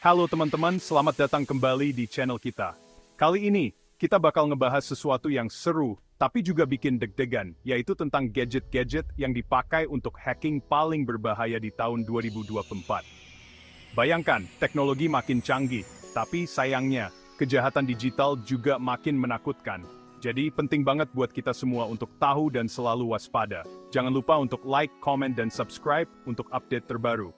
Halo teman-teman, selamat datang kembali di channel kita. Kali ini, kita bakal ngebahas sesuatu yang seru, tapi juga bikin deg-degan, yaitu tentang gadget-gadget yang dipakai untuk hacking paling berbahaya di tahun 2024. Bayangkan, teknologi makin canggih, tapi sayangnya, kejahatan digital juga makin menakutkan. Jadi penting banget buat kita semua untuk tahu dan selalu waspada. Jangan lupa untuk like, comment, dan subscribe untuk update terbaru.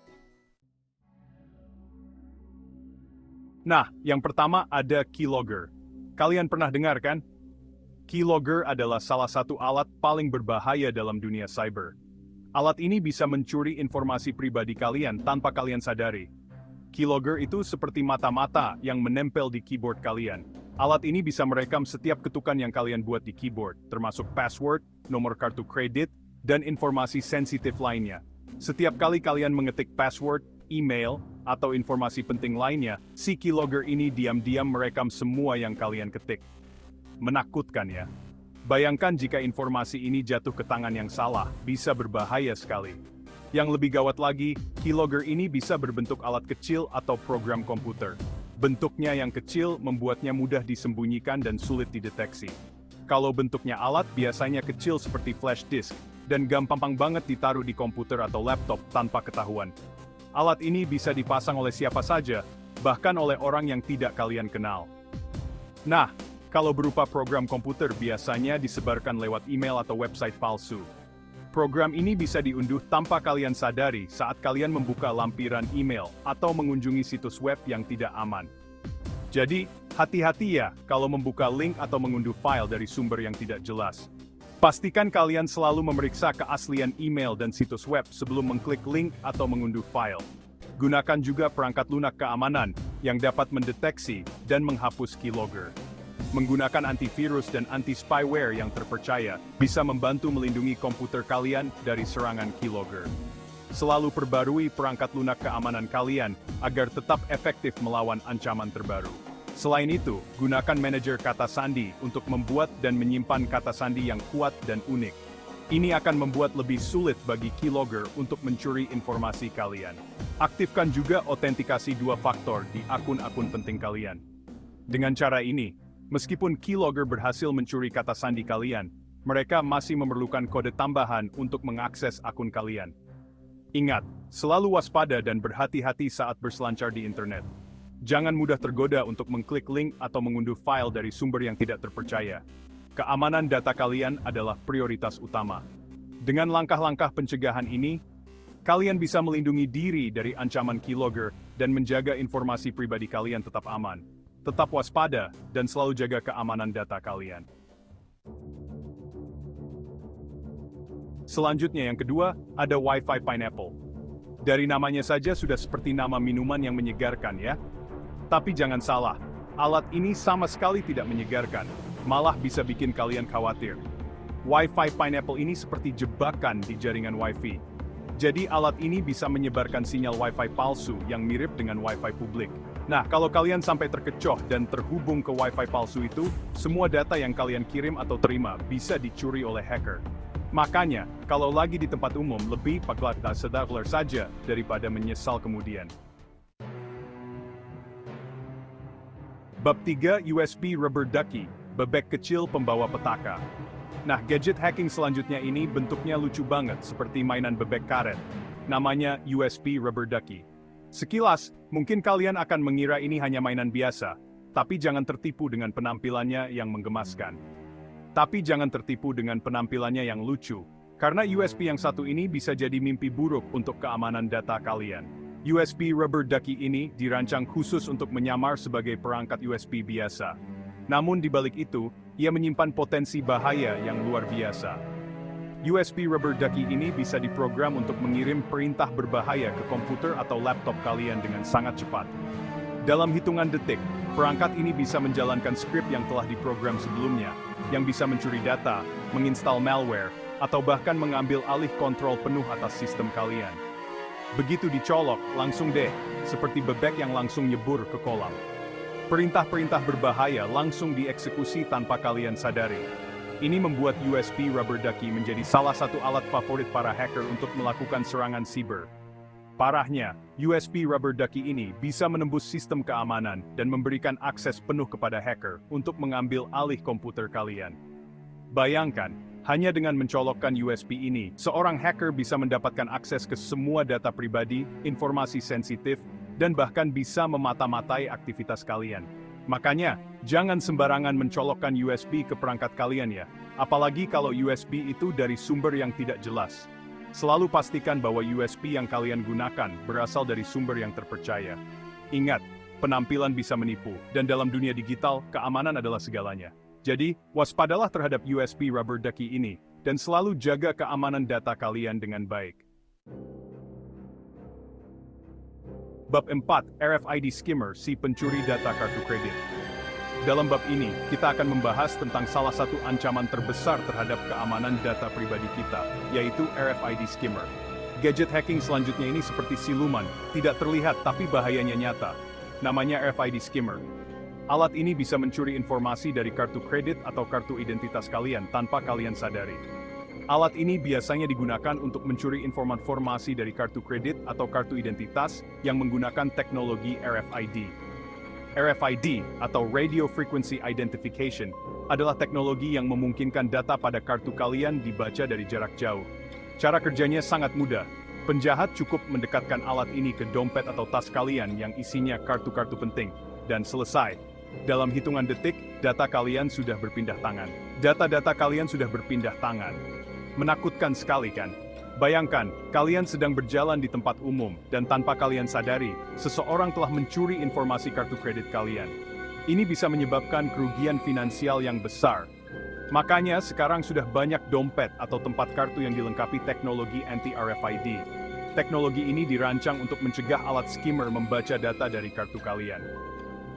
Nah, yang pertama ada keylogger. Kalian pernah dengar kan? Keylogger adalah salah satu alat paling berbahaya dalam dunia cyber. Alat ini bisa mencuri informasi pribadi kalian tanpa kalian sadari. Keylogger itu seperti mata-mata yang menempel di keyboard kalian. Alat ini bisa merekam setiap ketukan yang kalian buat di keyboard, termasuk password, nomor kartu kredit, dan informasi sensitif lainnya. Setiap kali kalian mengetik password, email, atau informasi penting lainnya, si keylogger ini diam-diam merekam semua yang kalian ketik. Menakutkan ya? Bayangkan jika informasi ini jatuh ke tangan yang salah, bisa berbahaya sekali. Yang lebih gawat lagi, keylogger ini bisa berbentuk alat kecil atau program komputer. Bentuknya yang kecil membuatnya mudah disembunyikan dan sulit dideteksi. Kalau bentuknya alat biasanya kecil seperti flash disk, dan gampang banget ditaruh di komputer atau laptop tanpa ketahuan. Alat ini bisa dipasang oleh siapa saja, bahkan oleh orang yang tidak kalian kenal. Nah, kalau berupa program komputer biasanya disebarkan lewat email atau website palsu. Program ini bisa diunduh tanpa kalian sadari saat kalian membuka lampiran email atau mengunjungi situs web yang tidak aman. Jadi, hati-hati ya kalau membuka link atau mengunduh file dari sumber yang tidak jelas. Pastikan kalian selalu memeriksa keaslian email dan situs web sebelum mengklik link atau mengunduh file. Gunakan juga perangkat lunak keamanan yang dapat mendeteksi dan menghapus keylogger. Menggunakan antivirus dan anti-spyware yang terpercaya bisa membantu melindungi komputer kalian dari serangan keylogger. Selalu perbarui perangkat lunak keamanan kalian agar tetap efektif melawan ancaman terbaru. Selain itu, gunakan manajer kata sandi untuk membuat dan menyimpan kata sandi yang kuat dan unik. Ini akan membuat lebih sulit bagi keylogger untuk mencuri informasi kalian. Aktifkan juga autentikasi dua faktor di akun-akun penting kalian. Dengan cara ini, meskipun keylogger berhasil mencuri kata sandi kalian, mereka masih memerlukan kode tambahan untuk mengakses akun kalian. Ingat, selalu waspada dan berhati-hati saat berselancar di internet. Jangan mudah tergoda untuk mengklik link atau mengunduh file dari sumber yang tidak terpercaya. Keamanan data kalian adalah prioritas utama. Dengan langkah-langkah pencegahan ini, kalian bisa melindungi diri dari ancaman keylogger dan menjaga informasi pribadi kalian tetap aman. Tetap waspada dan selalu jaga keamanan data kalian. Selanjutnya yang kedua, ada Wi-Fi Pineapple. Dari namanya saja sudah seperti nama minuman yang menyegarkan ya. Tapi jangan salah, alat ini sama sekali tidak menyegarkan, malah bisa bikin kalian khawatir. Wi-Fi Pineapple ini seperti jebakan di jaringan Wi-Fi. Jadi alat ini bisa menyebarkan sinyal Wi-Fi palsu yang mirip dengan Wi-Fi publik. Nah, kalau kalian sampai terkecoh dan terhubung ke Wi-Fi palsu itu, semua data yang kalian kirim atau terima bisa dicuri oleh hacker. Makanya, kalau lagi di tempat umum, lebih baiklah sadar saja daripada menyesal kemudian. Bab 3 USB Rubber Ducky, bebek kecil pembawa petaka. Nah, gadget hacking selanjutnya ini bentuknya lucu banget seperti mainan bebek karet. Namanya USB Rubber Ducky. Sekilas, mungkin kalian akan mengira ini hanya mainan biasa, tapi jangan tertipu dengan penampilannya yang menggemaskan. Tapi jangan tertipu dengan penampilannya yang lucu, karena USB yang satu ini bisa jadi mimpi buruk untuk keamanan data kalian. USB Rubber Ducky ini dirancang khusus untuk menyamar sebagai perangkat USB biasa. Namun di balik itu, ia menyimpan potensi bahaya yang luar biasa. USB Rubber Ducky ini bisa diprogram untuk mengirim perintah berbahaya ke komputer atau laptop kalian dengan sangat cepat. Dalam hitungan detik, perangkat ini bisa menjalankan skrip yang telah diprogram sebelumnya, yang bisa mencuri data, menginstal malware, atau bahkan mengambil alih kontrol penuh atas sistem kalian. Begitu dicolok, langsung deh, seperti bebek yang langsung nyebur ke kolam. Perintah-perintah berbahaya langsung dieksekusi tanpa kalian sadari. Ini membuat USB Rubber Ducky menjadi salah satu alat favorit para hacker untuk melakukan serangan siber. Parahnya, USB Rubber Ducky ini bisa menembus sistem keamanan dan memberikan akses penuh kepada hacker untuk mengambil alih komputer kalian. Bayangkan, hanya dengan mencolokkan USB ini, seorang hacker bisa mendapatkan akses ke semua data pribadi, informasi sensitif, dan bahkan bisa memata-matai aktivitas kalian. Makanya, jangan sembarangan mencolokkan USB ke perangkat kalian ya, apalagi kalau USB itu dari sumber yang tidak jelas. Selalu pastikan bahwa USB yang kalian gunakan berasal dari sumber yang terpercaya. Ingat, penampilan bisa menipu, dan dalam dunia digital, keamanan adalah segalanya. Jadi, waspadalah terhadap USB Rubber Ducky ini, dan selalu jaga keamanan data kalian dengan baik. Bab 4, RFID Skimmer, si pencuri data kartu kredit. Dalam bab ini, kita akan membahas tentang salah satu ancaman terbesar terhadap keamanan data pribadi kita, yaitu RFID Skimmer. Gadget hacking selanjutnya ini seperti siluman, tidak terlihat tapi bahayanya nyata. Namanya RFID Skimmer. Alat ini bisa mencuri informasi dari kartu kredit atau kartu identitas kalian tanpa kalian sadari. Alat ini biasanya digunakan untuk mencuri informasi dari kartu kredit atau kartu identitas yang menggunakan teknologi RFID. RFID atau Radio Frequency Identification adalah teknologi yang memungkinkan data pada kartu kalian dibaca dari jarak jauh. Cara kerjanya sangat mudah. Penjahat cukup mendekatkan alat ini ke dompet atau tas kalian yang isinya kartu-kartu penting, dan selesai. Dalam hitungan detik, data kalian sudah berpindah tangan. Data-data kalian sudah berpindah tangan. Menakutkan sekali kan? Bayangkan, kalian sedang berjalan di tempat umum, dan tanpa kalian sadari, seseorang telah mencuri informasi kartu kredit kalian. Ini bisa menyebabkan kerugian finansial yang besar. Makanya sekarang sudah banyak dompet atau tempat kartu yang dilengkapi teknologi anti-RFID. Teknologi ini dirancang untuk mencegah alat skimmer membaca data dari kartu kalian.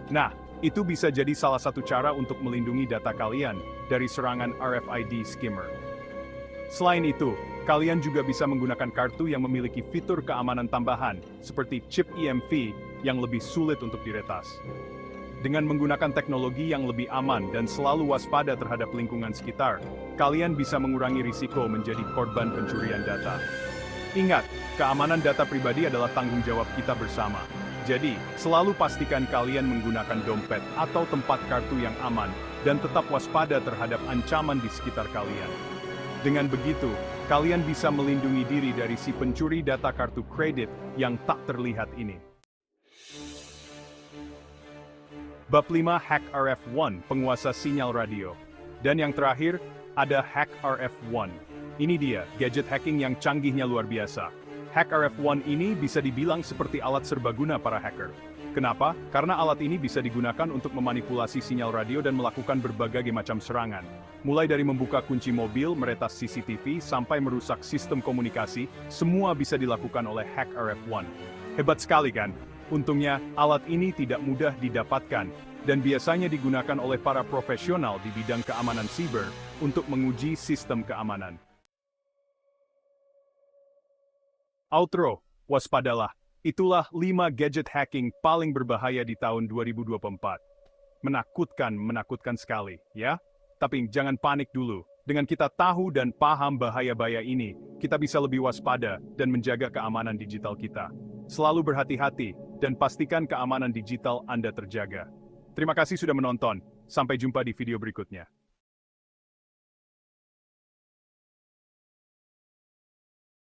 Nah, itu bisa jadi salah satu cara untuk melindungi data kalian dari serangan RFID skimmer. Selain itu, kalian juga bisa menggunakan kartu yang memiliki fitur keamanan tambahan, seperti chip EMV yang lebih sulit untuk diretas. Dengan menggunakan teknologi yang lebih aman dan selalu waspada terhadap lingkungan sekitar, kalian bisa mengurangi risiko menjadi korban pencurian data. Ingat, keamanan data pribadi adalah tanggung jawab kita bersama. Jadi, selalu pastikan kalian menggunakan dompet atau tempat kartu yang aman, dan tetap waspada terhadap ancaman di sekitar kalian. Dengan begitu, kalian bisa melindungi diri dari si pencuri data kartu kredit yang tak terlihat ini. Bab 5 Hack RF1, penguasa sinyal radio. Dan yang terakhir, ada Hack RF1. Ini dia, gadget hacking yang canggihnya luar biasa. Hack RF1 ini bisa dibilang seperti alat serbaguna para hacker. Kenapa? Karena alat ini bisa digunakan untuk memanipulasi sinyal radio dan melakukan berbagai macam serangan. Mulai dari membuka kunci mobil, meretas CCTV, sampai merusak sistem komunikasi, semua bisa dilakukan oleh Hack RF1. Hebat sekali kan? Untungnya, alat ini tidak mudah didapatkan, dan biasanya digunakan oleh para profesional di bidang keamanan siber untuk menguji sistem keamanan. Outro, waspadalah. Itulah 5 gadget hacking paling berbahaya di tahun 2024. Menakutkan sekali, ya? Tapi jangan panik dulu. Dengan kita tahu dan paham bahaya-bahaya ini, kita bisa lebih waspada dan menjaga keamanan digital kita. Selalu berhati-hati, dan pastikan keamanan digital Anda terjaga. Terima kasih sudah menonton. Sampai jumpa di video berikutnya.